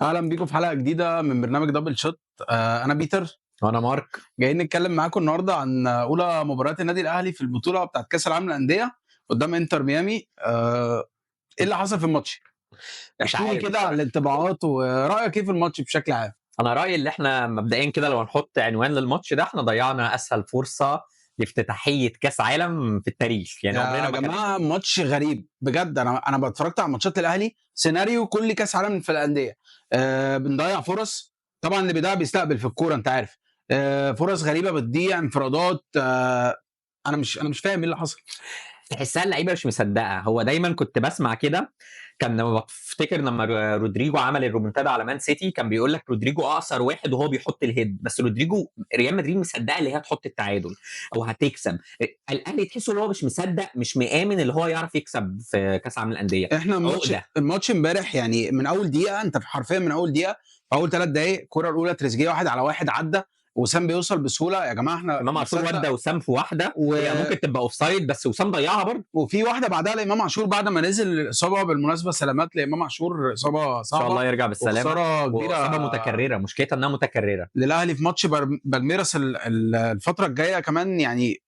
اهلا بيكم في حلقه جديده من برنامج دبل شوت. انا بيتر. وانا مارك. جايين نتكلم معاكم النهارده عن اولى مباريات النادي الاهلي في البطوله بتاعت كاس العالم للانديه قدام انتر ميامي. ايه اللي حصل في الماتش؟ مش احكي لي عارف كده على بصراحة. الانطباعات ورايك ايه في الماتش بشكل عام. انا رايي اللي احنا مبدئيا كده لو هنحط عنوان للماتش ده، احنا ضيعنا اسهل فرصه لافتتاحيه كاس عالم في التاريخ، يعني عمرنا يا ما كان. جماعه ماتش غريب بجد. انا بتفرجت على ماتشات الاهلي سيناريو كل كاس عالم في الانديه. بنضيع فرص. طبعا اللي بيضيع بيستقبل في الكوره انت عارف. فرص غريبه بتضيع انفرادات. انا مش فاهم ايه اللي حصل. تحسها اللعيبه مش مصدقه. هو دايما كنت بسمع كده، كان لما بفتكر لما رودريجو عمل الرومنتادا على مان سيتي كان بيقول لك رودريجو اقصر واحد وهو بيحط الهيد، بس رودريجو ريال مدريد مصدقه اللي هي هتحط التعادل او هتكسب. الاهلي تحسه ان هو مش مصدق، مش مآمن اللي هو يعرف يكسب في كاس العالم للانديه. احنا عقده. الماتش امبارح يعني من اول دقيقه، انت حرفيا من اول دقيقه، في اول 3 دقائق الكره الاولى تريزيجيه 1 على 1 عدى وسام بيوصل بسهوله. يا جماعه احنا امام عاشور نصدق. ودى وسام في واحده، و... هي ممكن تبقى اوف سايد بس وسام ضيعها برضه. وفي واحده بعدها لامام عاشور بعد ما نزل الاصابه. بالمناسبه سلامات لامام عاشور، اصابه ان شاء صعبه الله يرجع بالسلامه. وخساره كبيره واصابه متكرره، مشكلتها انها متكرره. للاهلي في ماتش بالميراس الفتره الجايه كمان يعني.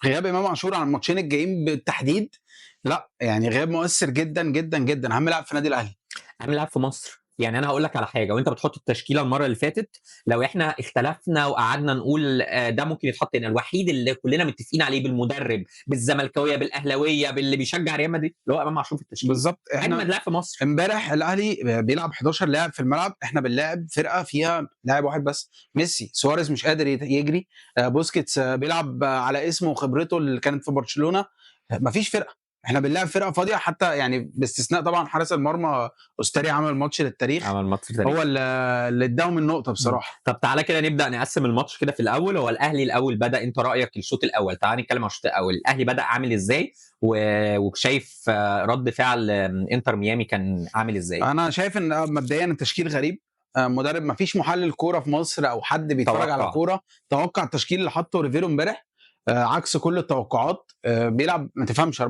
غياب امام عاشور عن الماتشين الجايين بالتحديد، لا يعني غياب مؤثر جدا جدا جدا. اهم لاعب في النادي الاهلي. عامل لاعب في مصر. يعني انا هقول لك على حاجه، وانت بتحط التشكيله المره اللي فاتت لو احنا اختلفنا وقعدنا نقول ده ممكن يتحط هنا، الوحيد اللي كلنا متفقين عليه بالمدرب بالزملكاويه بالاهلاويه باللي بيشجع ريال مدريد اللي هو امام عاشور في التشكيل. بالظبط. اجمد احنا لاعب في مصر. امبارح الاهلي بيلعب 11 لاعب في الملعب، احنا بنلاعب فرقه فيها لاعب واحد بس، ميسي. سواريز مش قادر يجري. بوسكيتس بيلعب على اسمه وخبرته اللي كانت في برشلونه. مفيش فرقه. احنا بنلاعب فرقه فاضيه، حتى يعني باستثناء طبعا حارس المرمى استاري عمل ماتش للتاريخ. عمل ماتش تاريخ. هو اللي اداهم النقطه بصراحه. طب تعالى كده نبدا نقسم الماتش كده. في الاول هو الاهلي الاول بدا، انت رايك الشوط الاول؟ تعالى نتكلم على الشوط الاول، الاهلي بدا عامل ازاي وشايف رد فعل انتر ميامي كان عامل ازاي؟ انا شايف ان مبدئيا التشكيل غريب. مدرب، ما فيش محلل كوره في مصر او حد بيتفرج على توقع. كوره توقع التشكيل اللي حطه ريفيرو امبارح. عكس كل التوقعات. بيلعب ما تفهمش 4-3-3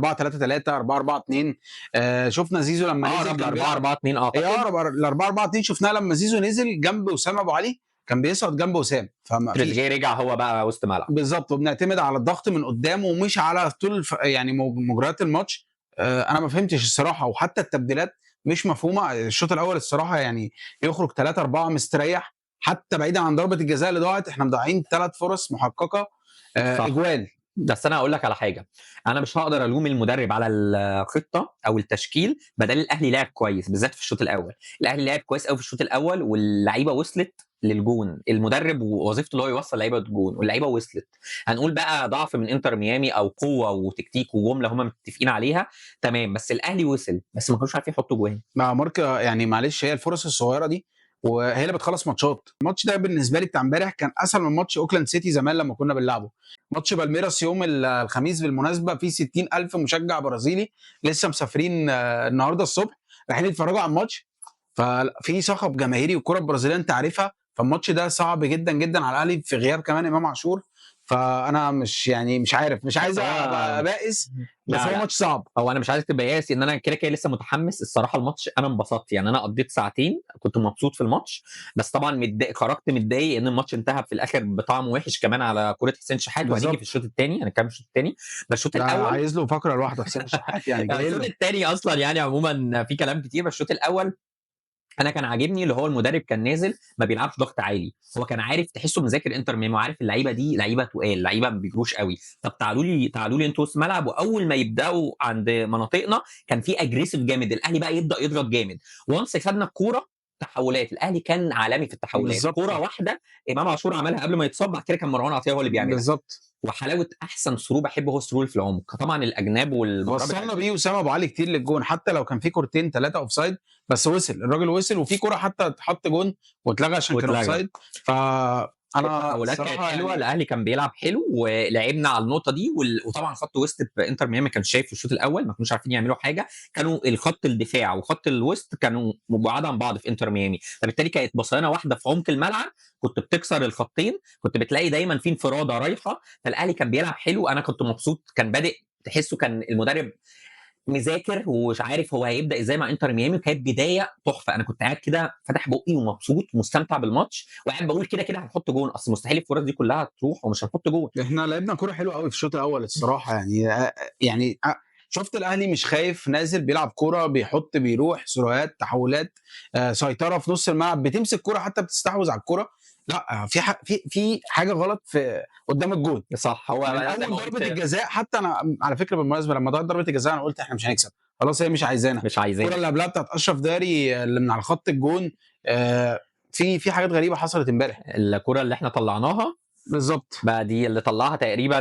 4-4-2. شفنا زيزو لما نزل اقرب ل كان 4 بيلعب. 4 2 هي اعتقد. اقرب ل 4-4-2. شفناها لما زيزو نزل جنب وسام ابو علي، كان بيسقط جنب وسام، فما تريزيجيه فيش. رجع هو بقى وسط ملعب. بالظبط. وبنعتمد على الضغط من قدام ومش على طول يعني مجريات الماتش. انا ما فهمتش الصراحه، وحتى التبديلات مش مفهومه. الشوط الاول الصراحه يعني يخرج 3-4 مستريح، حتى بعيدا عن ضربه الجزاء اللي ضاعت. احنا مضيعين 3 فرص محققه. صح. اجوال. بس انا هقول لك على حاجه، انا مش هقدر الوم المدرب على الخطه او التشكيل بدل الاهلي لعب كويس بالذات في الشوط الاول. الاهلي لعب كويس قوي في الشوط الاول واللعيبه وصلت للجون. المدرب ووظيفته اللي هو يوصل لعيبه الجون واللعيبه وصلت. هنقول بقى ضعف من انتر ميامي او قوه وتكتيك وجمله هم متفقين عليها، تمام، بس الاهلي وصل بس ما كانوش عارفين يحطوا جوان. مع ماركا يعني معلش، هي الفرص الصغيره دي وهي اللي بتخلص ماتشات. الماتش ده بالنسبه لي بتاع امبارح كان اسهل من ماتش اوكلاند سيتي زمان لما كنا بنلعبه. ماتش بالميراس يوم الخميس بالمناسبه في 60,000 مشجع برازيلي لسه مسافرين النهارده الصبح رايحين يتفرجوا على الماتش. ففي صخب جماهيري والكره البرازيليه انت عارفها. فالماتش ده صعب جدا جدا على الاهلي في غياب كمان امام عاشور. فانا مش عارف، مش عايز بس ابقى هو بائس، بس لا هو لا، ماتش صعب. هو انا مش عايزك تبقى ياسي ان انا كده كده لسه متحمس الصراحه. الماتش انا انبسطت، يعني انا قضيت ساعتين كنت مبسوط في الماتش. بس طبعا متضايق، خرجت متضايق ان الماتش انتهى في الاخر بطعم وحش كمان على كره حسين شحات. وهنيجي في بالظبط. الشوط الثاني، هنتكلم في الشوط الثاني. بس الشوط ده الاول عايز له فقره لوحده حسين الشحات يعني يعني جاي الشوط له. الثاني اصلا يعني عموما في كلام كتير. بس الشوط الاول انا كان عاجبني اللي هو المدرب كان نازل ما بيلعبش ضغط عالي. هو كان عارف، تحسه مذاكر انتر ميامي وعارف اللعيبه دي لعيبه تقال، لعيبه ما بيجروش قوي. طب تعالوا لي تعالوا لي انتوا وسط ملعب. واول ما يبداوا عند مناطقنا كان في اجريسيف جامد، الاهلي بقى يبدا يضغط جامد. وانس خدنا الكوره تحولات، الاهلي كان عالمي في التحولات. بالظبط. كوره واحده امام عاشور عملها قبل ما يتصاب، بعد كده كان مروان عطيه هو اللي بيعملها. بالظبط. وحلاوه احسن ثرو بحبه هو الثرو في العمق. طبعا الاجناب والمهاره وصلنا بتاعت بيه وسام ابو علي كتير للجون، حتى لو كان في كورتين 3 اوفسايد. بس وصل الراجل، وصل. وفي كوره حتى اتحط جون واتلغى عشان كان واتلغى. اوفسايد. فانا التحولات كانت الصراحه حلوه، يعني الاهلي كان بيلعب حلو ولعبنا على النقطه دي وطبعا خط وسط انتر ميامي كان شايف في الشوط الاول ما كانوش عارفين يعملوا حاجه. كانوا الخط الدفاع وخط الوسط كانوا مبعاد عن بعض في انتر ميامي، فبالتالي كانت بصيانه واحده في عمق الملعب كنت بتكسر الخطين، كنت بتلاقي دايما في انفراده رايحه. فالاهلي كان بيلعب حلو، انا كنت مبسوط. كان بادئ تحسه كان المدرب مذاكر ومش عارف هو هيبدا ازاي مع انتر ميامي، وكانت بدايه تحفه. انا كنت قاعد كده فاتح بقي ومبسوط ومستمتع بالماتش، وقاعد بقول كده كده هنحط جون، اصل مستحيل الفرص دي كلها تروح ومش هنحط جون. احنا لعبنا كوره حلوه قوي في الشوط الاول الصراحه، يعني شفت الاهلي مش خايف، نازل بيلعب كوره، بيحط، بيروح، سرعات، تحولات، سيطره في نص الملعب، بتمسك كوره حتى بتستحوذ على الكوره. لا في حاجه غلط في قدام الجون. صح، هو من زي اول ما ضربه قلت الجزاء، حتى انا على فكره بالمناسبه لما ضربت ضربه الجزاء انا قلت احنا مش هنكسب، خلاص هي مش عايزانا. مش الكوره عايزين. اللي قبلها بتاعت اشرف داري اللي من على خط الجون، في حاجات غريبه حصلت امبارح. الكره اللي احنا طلعناها بالظبط. بقى دي اللي طلعها تقريبا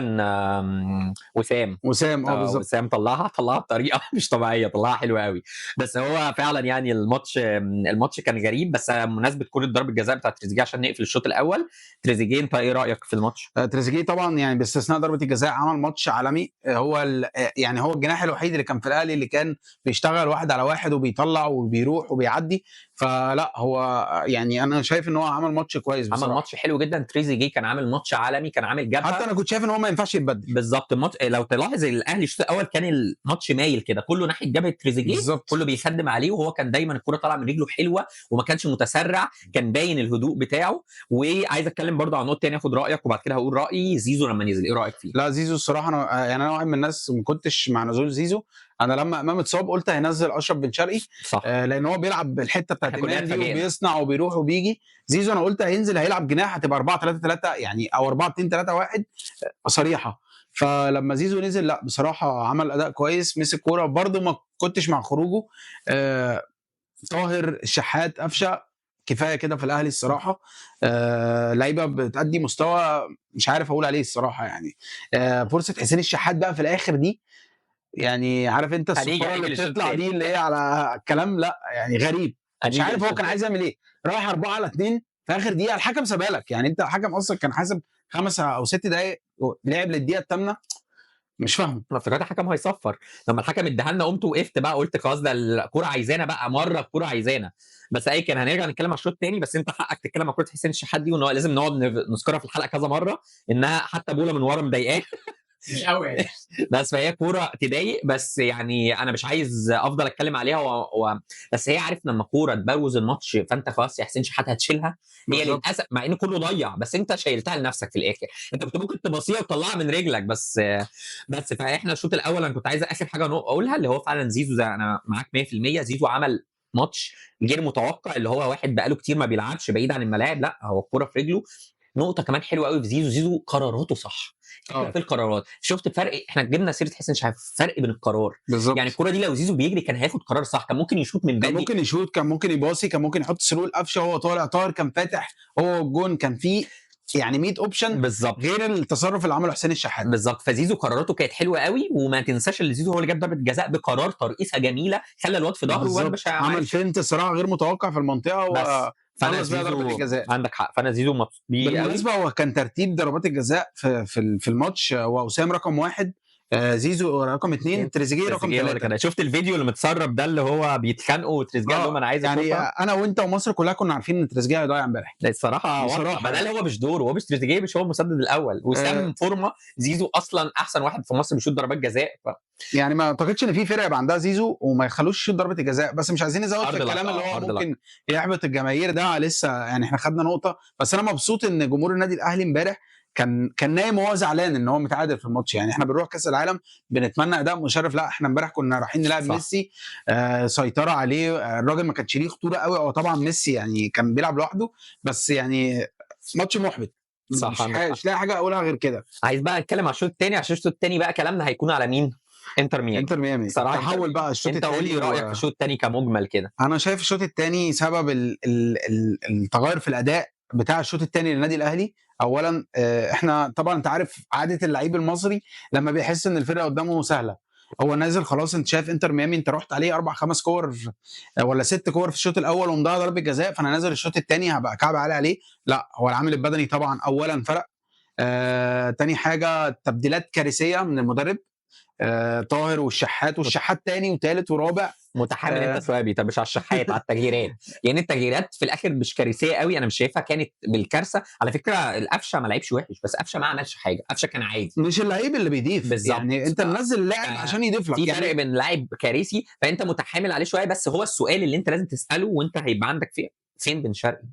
وسام. وسام، بالظبط. وسام طلعها بطريقه مش طبيعيه، طلعها حلوه قوي. بس هو فعلا يعني الماتش كان غريب. بس بمناسبه كره ضربه الجزاء بتاعت تريزيجيه عشان نقفل الشوط الاول، تريزيجيه انت ايه رايك في الماتش؟ تريزيجيه طبعا يعني باستثناء ضربه الجزاء عمل ماتش عالمي. هو يعني هو الجناح الوحيد اللي كان في الاهلي اللي كان بيشتغل واحد على واحد وبيطلع وبيروح وبيعدي. فلا هو يعني انا شايف ان هو عمل ماتش كويس بصراحه. عمل ماتش حلو جدا. تريزيجيه كان عامل ماتش عالمي، كان عامل جبهه. حتى انا كنت شايف ان هو ما ينفعش يتبدل. بالظبط. الماتش لو تلاحظ الاهلي الشوط الاول كان الماتش مايل كده كله ناحيه جبهه تريزيجيه، بالظبط. كله بيخدم عليه، وهو كان دايما الكره طالعه من رجله حلوه وما كانش متسرع، كان باين الهدوء بتاعه. وعايز اتكلم برضه عن نقطه ثانيه، اخد رايك وبعد كده هقول رايي. زيزو لما نزل ايه رايك فيه؟ لا زيزو الصراحه انا يعني انا واحد من الناس ما كنتش مع نزول زيزو. انا لما امام اتصاب قلت هينزل اشرف بن شرقي، صح. لان هو بيلعب الحته بتاعت احنا كلنا امام دي اتفاجئنا. وبيصنع وبيروح وبيجي. زيزو انا قلت هينزل هيلعب جناح، هتبقى 4-3-3 يعني، او 4-2-3-1 صريحه. فلما زيزو نزل لا بصراحه عمل اداء كويس، مسك كوره برده، ما كنتش مع خروجه. طاهر، الشحات، قفشه، كفايه كده في الاهلي الصراحه. لعيبه بتأدي مستوى مش عارف اقول عليه الصراحه يعني. فرصه حسين الشحات بقى في الاخر دي، يعني عارف انت الصفاره اللي للشوط بتطلع الثاني. دي اللي هي على الكلام، لا يعني غريب. مش هنيجي عارف هو للشوط كان عايز يعمل ايه، رايح 4-2 في اخر دقيقه، الحكم سابها لك يعني، انت الحكم اصلا كان حاسب 5 أو 6 دقائق لعب للدقيقه الثامنه، مش فاهم. انا افتكرت الحكم هيصفر. لما الحكم اداها لنا قمت وقفت بقى، قلت خلاص ده الكوره عايزانا بقى، مره الكوره عايزانا. بس اي كان هنرجع نتكلم على الشوط الثاني. بس انت حقك تتكلم على كره حسين الشحات دي، وان هو لازم نقعد نذكرها في الحلقه كذا مره، انها حتى بولا من ورا مضايقاه. مش قوي يعني. بس فهي كوره تضايق. بس يعني انا مش عايز افضل اتكلم عليها بس هي عارف لما كوره تبوظ الماتش فانت خلاص يا حسين شحات هتشيلها. هي بالظبط. للاسف مع ان كله ضيع، بس انت شايلتها لنفسك في الاخر. انت كنت ممكن تباصيها وتطلعها من رجلك بس فاحنا الشوط الاول انا كنت عايز اخر حاجه اقولها، اللي هو فعلا زيزو، زي انا معاك 100%. زيزو عمل ماتش غير متوقع، اللي هو واحد بقاله كتير ما بيلعبش بعيد عن الملاعب، لا هو الكوره في رجله. نقطه كمان حلوه قوي في زيزو، زيزو قراراته صح. في القرارات شفت فرق، احنا جبنا سيره حسين شحات، فرق بين القرار. بالظبط. يعني الكره دي لو زيزو بيجري كان هياخد قرار صح، كان ممكن يشوط من كان بدري، ممكن يشوط، كان ممكن يباصي، كان ممكن يحط سرور قفشه وهو طالع، طاهر كان فاتح هو الجون، كان فيه يعني 100 اوبشن بالظبط غير التصرف اللي عمله حسين الشحات. بالظبط. فزيزو قراراته كانت حلوه قوي. وما تنساش ان زيزو هو اللي جاب ضربه جزاء بقرار ترقيصه جميله، خلى الواد في ظهره وانا بالظبط، عمل فينت صراحه غير متوقع في المنطقه بس. فانا وخلص بيها ضربه زيزو الجزاء. عندك حق، فانا زيزو مبسوط بيه قوي. بالمناسبه هو كان ترتيب ضربات الجزاء في الماتش، وسام رقم 1، زيزو رقم 2، تريزيجيه رقم تريزيجيه هو اللي 3. كان. شفت الفيديو اللي متسرب ده اللي هو بيتخانقوا وتريزيجيه قال لهم انا عايز يعني اشوفها؟ انا وانت ومصر كلها كنا عارفين ان تريزيجيه هيضيع امبارح. الصراحه بصراحة بدل هو مش دوره، هو مش تريزيجيه، مش هو المسدد الاول، وسام فورمه. زيزو اصلا احسن واحد في مصر بيشوط ضربات جزاء يعني ما اعتقدش ان في فرقه يبقى عندها زيزو وما يخلوش يشوط ضربه الجزاء، بس مش عايزين نزود في الكلام اللي هو ممكن يحبط الجماهير ده لسه يعني. احنا خدنا نقطه، بس انا مبسوط ان جمهور النادي الاهلي امبارح كان نايم وهو زعلان ان هو متعادل في الماتش. يعني احنا بنروح كاس العالم بنتمنى اداء مشرف، لا احنا امبارح كنا رايحين نلعب ميسي، سيطره عليه، الراجل ما كانش ليه خطوره قوي. هو طبعا ميسي يعني كان بيلعب لوحده، بس يعني ماتش محبط. صح. مش لاقي حاجه اقولها غير كده. عايز بقى اتكلم على الشوط الثاني، عشان الشوط الثاني بقى كلامنا هيكون على مين؟ انتر ميامي. صراحه تحول بقى الشوط انت قول الثاني لي رايك في الشوط الثاني كمجمل كده. انا شايف الشوط الثاني سبب التغير في الاداء بتاع الشوط الثاني للنادي الاهلي. اولا احنا طبعا انت عارف عاده اللعيب المصري لما بيحس ان الفرقه قدامه سهله، هو نازل خلاص. انت شايف انتر ميامي انت رحت عليه 4-5 كور ولا 6 كور في الشوط الاول ومضيع ضربه جزاء، فانا نازل الشوط الثاني هبقى كعب عالي عليه. لا هو العامل البدني طبعا اولا فرق. تاني حاجه تبديلات كارثيه من المدرب. طاهر والشحات تاني وثالث ورابع متحامل انت شويه بيتر مش على الشحات، على التغييرات. يعني التغييرات في الاخر مش كارثيه قوي، انا مش شايفها كانت بالكارثه. على فكره القفشه ما لعبش وحش، بس قفشه ما عملش حاجه، قفشه كان عادي. مش اللعيب اللي بيضيف بالظبط. يعني، انت منزل اللاعب عشان يضيف لك في يعني. فرق بين لاعب كارثي فانت متحامل عليه شويه، بس هو السؤال اللي انت لازم تساله وانت هيبقى عندك فين بن شرقي.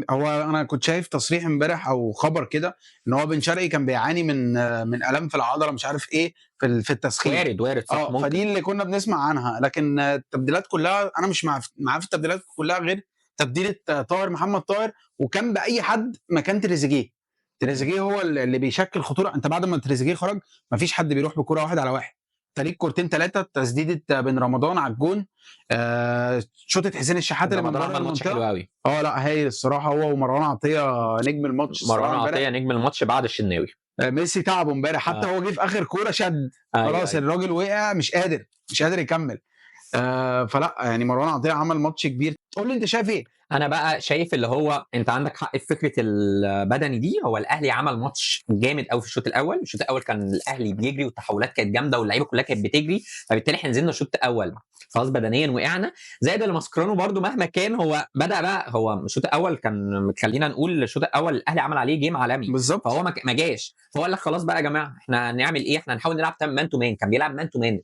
هو انا كنت شايف تصريح امبارح او خبر كده ان هو بن شرقي كان بيعاني من الام في العضله مش عارف ايه في التسخين. وارد صح ممكن. فدي اللي كنا بنسمع عنها، لكن التبديلات كلها انا مش معاه في التبديلات كلها غير تبديله طاهر، محمد طاهر، وكان باي حد مكان تريزيجيه هو اللي بيشكل خطوره. انت بعد ما تريزيجيه خرج مفيش حد بيروح بكره واحد على واحد، انت ليك كورتين ثلاثه، تسديده بن رمضان على الجون، شوطه حسين الشحات اللي من رمضان بره عمل ماتش حلو المنطقه. قوي. لا هايل الصراحه، هو ومروان عطيه نجم الماتش مروان الصراحه عطيه امبارح. نجم الماتش بعد الشناوي. ميسي تعبه امبارح، حتى هو جه في اخر كوره شد خلاص الراجل وقع، مش قادر يكمل. فلا يعني مروان عطيه عمل ماتش كبير. تقول لي انت شايف ايه؟ انا بقى شايف اللي هو انت عندك حق في فكره البدني دي. هو الاهلي عمل ماتش جامد قوي في الشوط الاول. الشوط الاول كان الاهلي بيجري والتحولات كانت جامده واللعيبه كلها كانت بتجري، فبالتالي احنا نزلنا الشوط الاول خلاص بدنيا وقعنا. زائد الماسكرانو برده مهما كان هو بدا بقى، هو الشوط الاول كان خلينا نقول الشوط الاول الاهلي عمل عليه جيم عالمي بالظبط، فهو ما جاش. فهو قال لك خلاص بقى يا جماعه احنا هنعمل ايه؟ احنا هنحاول نلعب مان تو مان. كان بيلعب مان تو مان.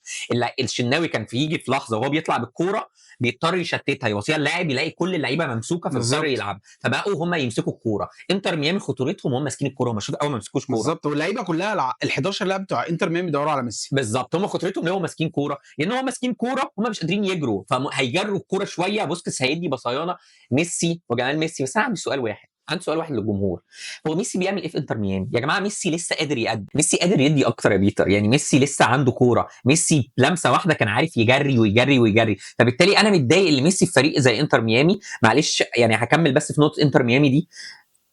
الشناوي كان يجي في لحظه وهو بيطلع بالكوره بيضطر يشتتها يوصيها اللاعب، يلاقي كل اللعيبه ممسوكه فبيضطر يلعب، فبقوا هم يمسكوا الكوره. انتر ميامي خطورتهم هم ماسكين الكوره، هم الشوط الاول ما مسكوش كوره بالظبط، واللعيبه كلها ال 11 لاعب بتوع انتر ميامي بيدوروا على ميسي. بالظبط، هم خطورتهم اللي هو ماسكين كوره، لان هم ماسكين كوره هم مش قادرين يجروا، فهيجروا الكوره شويه. بوسكس هيدي بصيانه ميسي وجمال ميسي. بس انا عندي سؤال واحد، للجمهور، هو ميسي بيعمل ايه في انتر ميامي يا جماعه؟ ميسي لسه قادر يقدم، ميسي قادر يدي اكتر يا بيتر. يعني ميسي لسه عنده كوره، ميسي لمسه واحده كان عارف يجري ويجري ويجري. فبالتالي انا متضايق ان ميسي في فريق زي انتر ميامي. معلش يعني هكمل بس في نقطه انتر ميامي دي.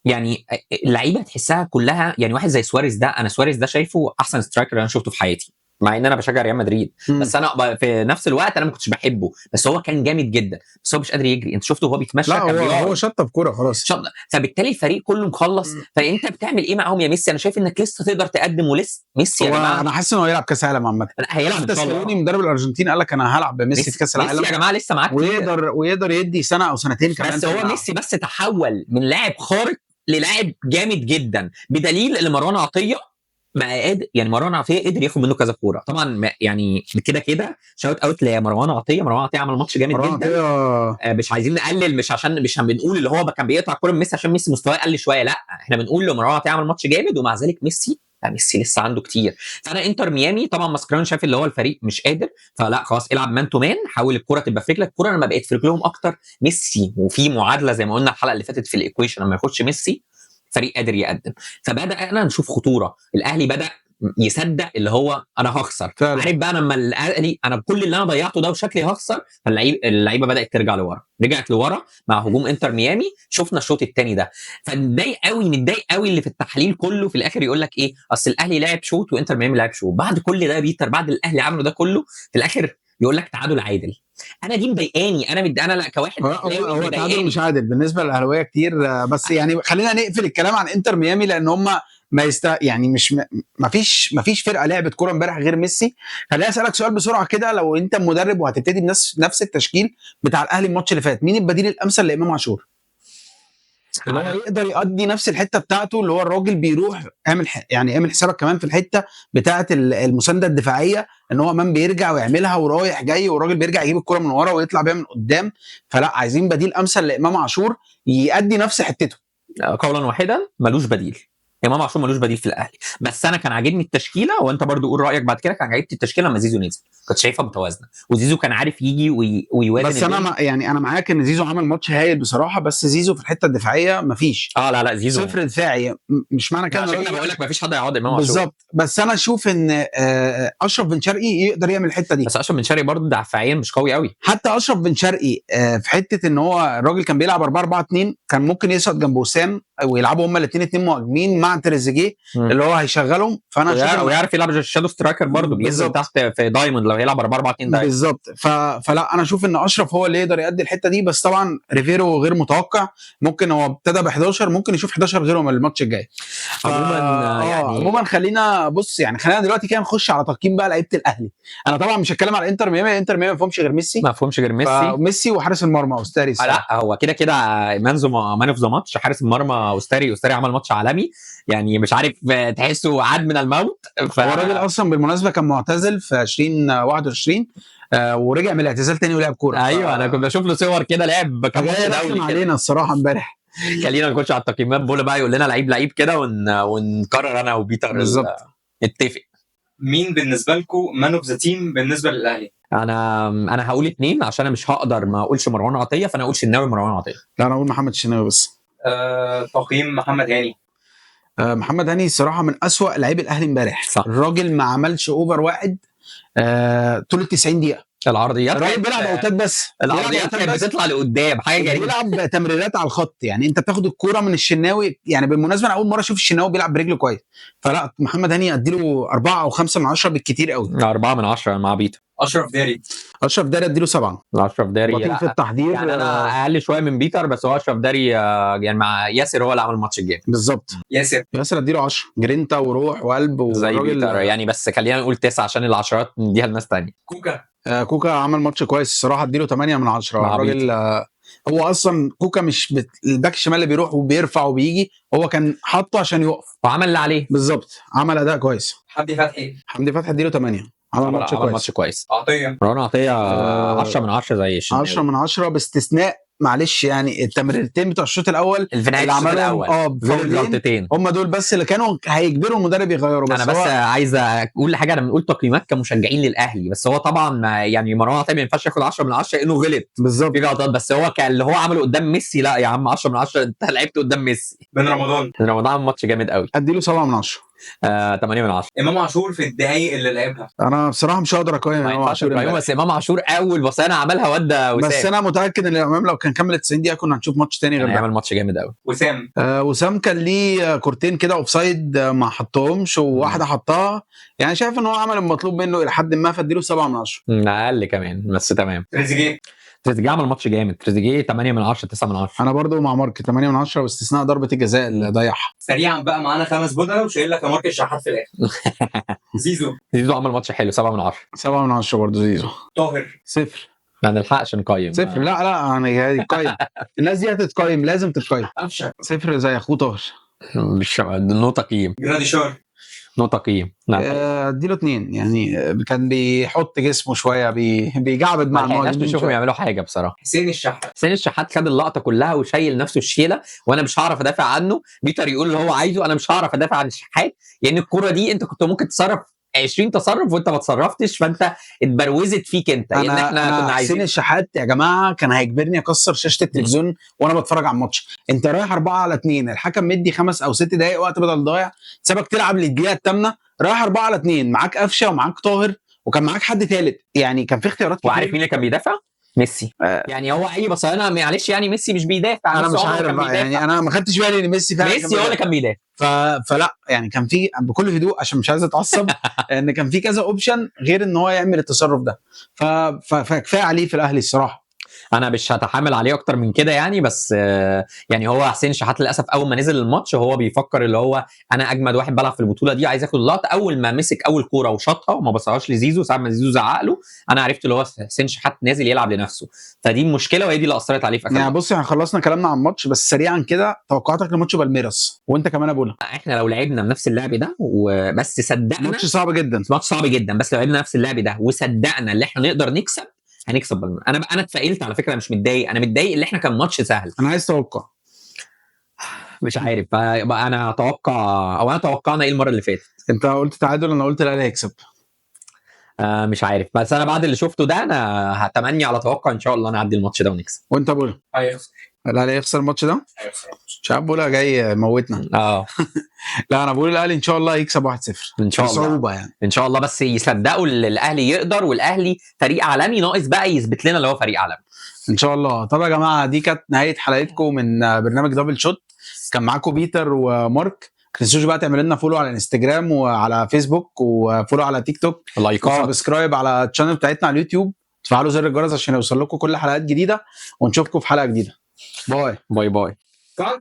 يعني اللعيبه تحسها كلها، يعني واحد زي سواريز ده، انا سواريز ده شايفه احسن سترايكر انا شفته في حياتي، مع ان انا بشجع ريال مدريد. بس انا في نفس الوقت انا ما كنتش بحبه، بس هو كان جامد جدا، بس هو مش قادر يجري. انت شفته وهو بيتمشى لا كان هو شطب كوره خلاص. فبالتالي الفريق كله مخلص. فانت بتعمل ايه معاهم يا ميسي؟ انا شايف انك لسه تقدر تقدم، ولسه ميسي يا جماعه انا حاسس انه هيلعب كاس عالم عامه. هيلعب ان شاء الله. سكالوني مدرب الارجنتين قال لك انا هلعب بميسي في كاس العالم. ميسي يا جماعه لسه معاه كتير، ويقدر يدي سنه او سنتين كمان. بس هو ميسي بس تحول من لاعب خارق للاعب جامد جدا، بدليل ان مروان عطيه بقى قادر. يعني مروان عطيه قدر ياخد منه كذا كوره طبعا. يعني كده شاوت اوت لمروان عطيه. مروان عطيه عمل ماتش جامد جدا. مش عايزين نقلل، مش بنقول اللي هو كان بيقطع كوره من ميسي عشان ميسي مستواه قل شويه، لا احنا بنقول له مروان عطيه عمل ماتش جامد، ومع ذلك ميسي لسه عنده كتير. فانا انتر ميامي طبعا ماسكران شايف اللي هو الفريق مش قادر، فلا خلاص العب مان تو مان، حاول الكره تبقى في رجلك. الكره لما بقت في رجلهم اكتر ميسي، وفي معادله زي ما قلنا الحلقه اللي فاتت في الايكويشن، لما يخش ميسي فريق قادر يقدم. فبدانا نشوف خطوره، الاهلي بدا يصدق اللي هو انا هخسر. عارف بقى لما الاهلي انا كل اللي انا ضيعته ده وشكلي هخسر، اللعيبه بدات ترجع لورا، رجعت لورا مع هجوم انتر ميامي. شفنا الشوط الثاني ده، فمتضايق قوي اللي في التحليل كله في الاخر يقول لك ايه، اصل الاهلي لعب شوط وانتر ميامي لعب شوط. بعد كل ده يا بيتر، بعد الاهلي عمله ده كله، في الاخر يقول لك تعادل عادل. انا دي مضايقاني، انا لا كواحد هو تعادل مش عادل بالنسبه للاهلاويه كتير. بس يعني خلينا نقفل الكلام عن انتر ميامي، لان هم يعني مش ما فيش فرقه لعبت كوره امبارح غير ميسي. خليني اسالك سؤال بسرعه كده، لو انت مدرب وهتبتدي بنفس التشكيل بتاع الاهلي الماتش اللي فات، مين البديل الامثل لامام عاشور؟ اللي هو يقدر يؤدي نفس الحته بتاعته، اللي هو الراجل بيروح اعمل حسابك كمان في الحته بتاعه المسانده الدفاعيه، ان هو امام بيرجع ويعملها ورايح جاي، والراجل بيرجع يجيب الكره من ورا ويطلع بيها من قدام. فلا عايزين بديل امثل لامام عاشور يؤدي نفس حتته. قولا واحدا ملوش بديل، امام عاشور ملوش بديل في الاهلي. بس انا كان عاجبني التشكيله، وانت برضو قول رايك بعد كده. كان عاجبني التشكيله لما زيزو نزل، كنت شايفها متوازنه، وزيزو كان عارف يجي ويوازن. بس انا معاك ان زيزو عمل ماتش هايل بصراحه، بس زيزو في الحته الدفاعيه مفيش. لا زيزو صفر دفاعي. مش معنى كده عشان كده بقول لك مفيش حد هيعوض امام عاشور بالظبط. بس انا اشوف ان اشرف بن شرقي يقدر يعمل الحته دي. بس اشرف بن شرقي برضه دفاعيا مش قوي قوي. حتى اشرف بن شرقي في حته ان هو الراجل كان بيلعب 4-4-2، كان ممكن يسقط جنب وسام ويلعبوا هما الاثنين مهاجمين مع تريزيجيه مم. اللي هو هيشغلهم. فانا شايف ويعرف يلعب الشادو سترايكر برضه، بينزل بالظبط. تحت في دايموند لو هيلعب 4-4-2 دايموند. بالظبط. فلا انا اشوف ان اشرف هو اللي يقدر يؤدي الحته دي، بس طبعا ريفيرو غير متوقع، ممكن هو ابتدى ب 11 ممكن يشوف 11 غيرهم الماتش الجاي. عموما يعني عموما خلينا بص يعني خلينا دلوقتي كده نخش على تقييم بقى لعيبه الاهلي. انا طبعا مش هتكلم على انتر ميامي، انتر ميامي ما فيهمش غير ميسي، ما فهمش غير ميسي. ميسي وحارس المرمى اوستاري. لا هو كده كده مان اوف ذا ماتش حارس المرمى اوستاري عمل ماتش عالمي يعني، مش عارف تحسه عاد من الموت. هو الراجل اصلا بالمناسبه كان معتزل في 2021 ورجع من الاعتزال تاني ولعب كوره. ايوه انا كنت بشوف له صور كده لعب كام ماتش دولي علينا الصراحه امبارح. خلينا نخش على التقييمات. بولا بقى يقول لنا لعيب كده ونقرر انا وبيتر بالظبط. نتفق. مين بالنسبه لكم مان اوف ذا تيم بالنسبه للاهلي؟ انا هقول 2 عشان انا مش هقدر ما اقولش مروان عطيه، فانا اقول شناوي مروان عطيه. لا انا اقول محمد الشناوي بس. تقييم محمد هاني. محمد هاني الصراحه من أسوأ لاعبي الاهلي امبارح. الراجل ما عملش اوفر واحد طول ال 90 دقيقه. العرضيات الراجل بيلعب اوتات بس، العرضيات كانت بتطلع لقدام حاجه غريبه. بيلعب تمريرات على الخط، يعني انت بتاخد الكوره من الشناوي. يعني بالمناسبه انا اول مره اشوف الشناوي بيلعب برجله كويس. فلا محمد هاني اديله 4 أو 5 من 10 بالكتير قوي. 4 من 10 مع بيتر. اشرف داري اديله 7. اشرف داري بطيء في التحضير يعني انا اقل شويه من بيتر، بس هو اشرف داري يعني مع ياسر هو اللي عمل الماتش الجامد. بالظبط. ياسر اديله 10 جرينتا وروح وقلب زي بيتر يعني، بس خلينا نقول 9 عشان العشرات نديها لناس ثانيه. كوكا عمل ماتش كويس الصراحه، اديله 8 من 10. الراجل هو اصلا كوكا مش الباك الشمال اللي بيروح وبيرفع وبيجي، هو كان حاطه عشان يقف وعمل اللي عليه بالظبط. عمل اداء كويس. حمدي فتحي اديله 8. عمل ماتش كويس. مروان عطيه 10 من 10 زي الشناوي. 10 من 10 باستثناء معلش يعني التمريرتين بتوع الشوط الاول اللي عملهم غلطتين هم دول بس اللي كانوا هيجبروا المدرب يغيروا. بس انا بس عايز اقول حاجه، انا بنقول تقييمات كمشجعين للاهلي، بس هو طبعا يعني مروان عطيه ما ينفعش ياخد 10 من 10 انه غلط بالظبط في غلطات، بس هو كان اللي هو عمله قدام ميسي لا يا عم 10 من 10 انت لعبت قدام ميسي. بن رمضان ماتش جامد قوي، اديله 7 من 10. 8 من 10. امام عاشور في الدقايق اللي لعبها انا بصراحه مش هقدر اقيم امام عاشور، بس امام عاشور اول بصينا عملها ودا وسام. بس انا متاكد ان امام لو كان كمل 90 دقيقه كنا هنشوف ماتش تاني غير ده. هيعمل ماتش جامد قوي. وسام كان ليه كورتين كده اوفسايد ما حطهمش وواحده حطها، يعني شايف ان هو عمل المطلوب منه الى حد ما، فاديله 7 من 10. اقل كمان بس تمام. تريزيجيه عمل ماتش جامد. تريزيجيه 8 من 10 9 من 10. انا برضو مع مارك 8 من 10 باستثناء ضربه الجزاء اللي ضيعها. سريعا بقى معانا 5 بدله وشايل لك مارك الشحات في الاخر. زيزو عمل ماتش حلو 7 من 10. 7 من 10 برضو زيزو. طاهر 0. ما نلحقش نقيم 0. لا انا هتقيم الناس دي هتتقيم، لازم تتقيم. 0 زي اخوه طاهر. مش نقطه قيم. جراديشار نقطه قيم. اديله 2 يعني كان بيحط جسمه شويه بيجعبد مع المهاجمين. مش نشوفهم يعملوا حاجه بصراحه. حسين الشحات خد اللقطه كلها وشايل نفسه الشيله، وانا مش هعرف ادافع عنه. بيتر يقول اللي هو عايزه، انا مش هعرف ادافع عن الشحات لان الكره دي انت كنت ممكن تصرف 20 تصرف وانت ما تصرفتش، فانت اتبروزت فيك انت. يعني احنا كنا عايزين حسين الشحات يا جماعه كان هيجبرني اكسر شاشه التلفزيون وانا بتفرج على الماتش. انت رايح 4-2، الحكم مدي 5 أو 6 دقائق وقت بدل ضايع، سابك تلعب للدقيقه الثامنه، رايح 4-2 معاك قفشه ومعاك طاهر وكان معاك حد ثالث، يعني كان في اختيارات كتير. وعارف مين اللي كان بيدافع؟ ميسي. يعني هو اي بصيانه معلش يعني ميسي مش بيدافع. انا مش عارف يعني انا ما خدتش بالي ان ميسي فعلا هو اللي كان بيدافع. فلا يعني كان في بكل هدوء عشان مش عايز اتعصب ان كان في كذا اوبشن غير ان هو يعمل التصرف ده. فكفايه عليه في الاهلي الصراحه. انا مش هتحمل عليه اكتر من كده يعني، بس يعني هو حسين الشحات للاسف اول ما نزل الماتش هو بيفكر اللي هو انا اجمد واحد بلعب في البطوله دي، عايز اخد اللقطه. اول ما مسك اول كوره وشاطها وما بصاهاش لزيزو، ساعه ما زيزو زعق له انا عرفت اللي هو حسين الشحات نازل يلعب لنفسه. فدي المشكله وهي دي اللي اثرت عليه في اخر. يعني بص احنا خلصنا كلامنا عن الماتش، بس سريعا كده توقعاتك لماتش بالميراس وانت كمان يا بولا. احنا لو لعبنا بنفس اللعب ده وبس صدقنا ماتش صعب جدا، ماتش صعب جدا، بس لو لعبنا نفس اللعب ده وصدقنا اللي احنا نقدر نكسب هنكسب بالميراس. انا اتفائلت على فكره، مش متضايق. انا متضايق اللي احنا كان ماتش سهل. انا عايز توقع. مش عارف انا اتوقع او انا توقعنا ايه المره اللي فاتت. انت قلت تعادل، انا قلت الاهلي هيكسب. مش عارف، بس انا بعد اللي شفته ده انا هتمني على توقع ان شاء الله نعدي الماتش ده ونكسب. وانت بولا؟ الاهلي هيخسر الماتش ده. مش عارف بولا جاي موتنا. لا انا بقول الاهلي ان شاء الله يكسب 1-0 ان شاء الله. صعوبه يعني ان شاء الله، بس يصدقوا الاهلي يقدر، والاهلي فريق عالمي ناقص بقى يثبت لنا اللي هو فريق عالمي ان شاء الله. طب يا جماعه دي كانت نهايه حلقتكم من برنامج دبل شوت. كان معاكم بيتر ومارك. تنسوش بقى تعملوا لنا فولو على انستجرام وعلى فيسبوك وفولو على تيك توك لايكات. وسبسكرايب على الشانل بتاعتنا على اليوتيوب، تفعلوا زر الجرس عشان يوصل لكم كل حلقات جديده، ونشوفكم في حلقه جديده. باي باي باي. cut.